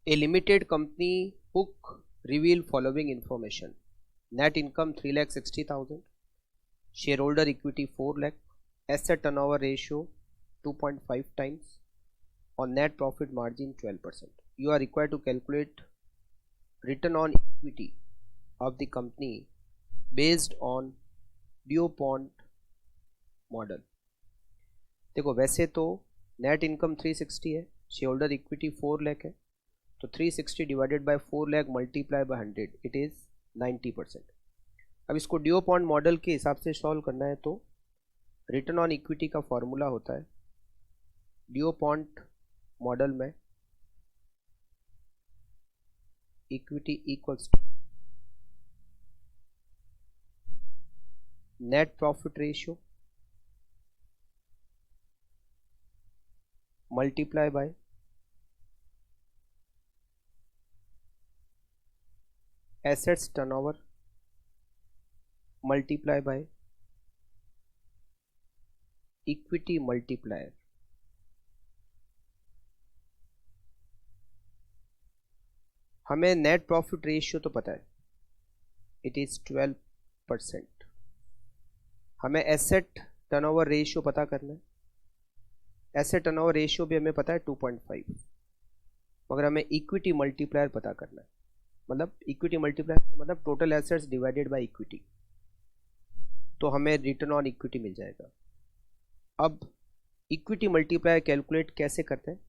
A limited company book reveal following information: net income 3,60,000, shareholder equity 4 lakh, asset turnover ratio 2.5 times, on net profit margin 12%. You are required to calculate return on equity of the company based on DuPont model. देखो वैसे तो net income 360 है, share holder equity 4 lakh है, तो 360 divided by 4 lakh multiply by 100 it is 90%। अब इसको DuPont model के हिसाब से सॉल्व करना है तो रिटर्न ऑन इक्विटी का फॉर्मूला होता है DuPont मॉडल में equity equals to net profit ratio multiply by assets turnover multiply by equity multiplier. हमें नेट प्रॉफिट रेशियो तो पता है, इट इज 12%। हमें एसेट टर्नओवर रेशियो पता करना है, एसेट टर्नओवर रेशियो भी हमें पता है 2.5, मगर हमें इक्विटी मल्टीप्लायर पता करना है। मतलब इक्विटी मल्टीप्लायर मतलब total assets divided by equity, तो हमें रिटर्न ऑन इक्विटी मिल जाएगा। अब इक्विटी मल्टीप्लायर कैलकुलेट कैसे करते हैं,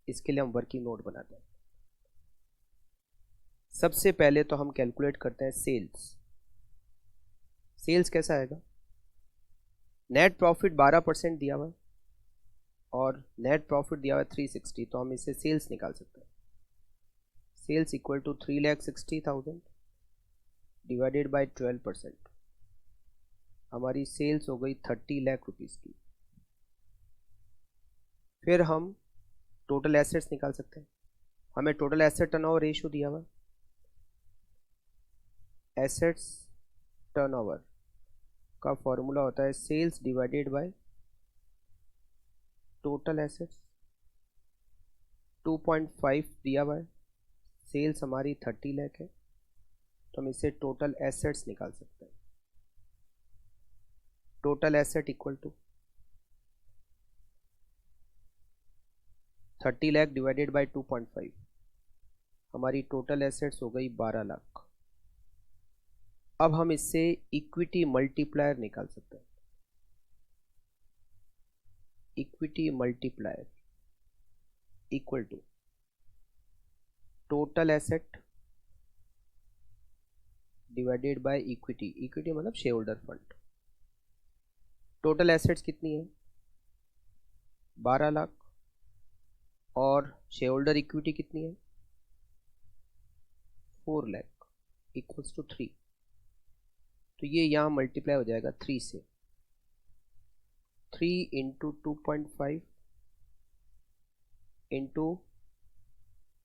इसके लिए हम वर्किंग नोट बनाते हैं। सबसे पहले तो हम कैलकुलेट करते हैं सेल्स। सेल्स कैसा आएगा, नेट प्रॉफिट 12% दिया हुआ है और नेट प्रॉफिट दिया हुआ है 360, तो हम इसे सेल्स निकाल सकते हैं। Sales equal to 3,60,000 divided by 12%, हमारी सेल्स हो गई 30 लाख रुपीज़ की। फिर हम टोटल एसेट्स निकाल सकते हैं। हमें टोटल एसेट टर्नओवर रेशियो दिया हुआ, एसेट्स टर्नओवर का फॉर्मूला होता है sales divided by total assets. 2.5 दिया हुआ है, सेल्स हमारी 30 लाख है, तो हम इसे टोटल एसेट्स निकाल सकते हैं। Total asset equal to 30 lakh divided by 2.5, हमारी टोटल एसेट्स हो गई 12 लाख। अब हम इससे इक्विटी मल्टीप्लायर निकाल सकते हैं। Equity multiplier equal to total asset divided by equity. Equity मतलब share holder fund. Total assets कितनी है, 12 लाख, और शेयर होल्डर इक्विटी कितनी है, 4 लाख इक्वल्स टू 3। तो ये यहाँ मल्टीप्लाई हो जाएगा 3 से। 3 इंटू 2.5 इंटू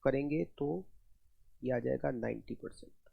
करेंगे तो ये आ जाएगा 90%।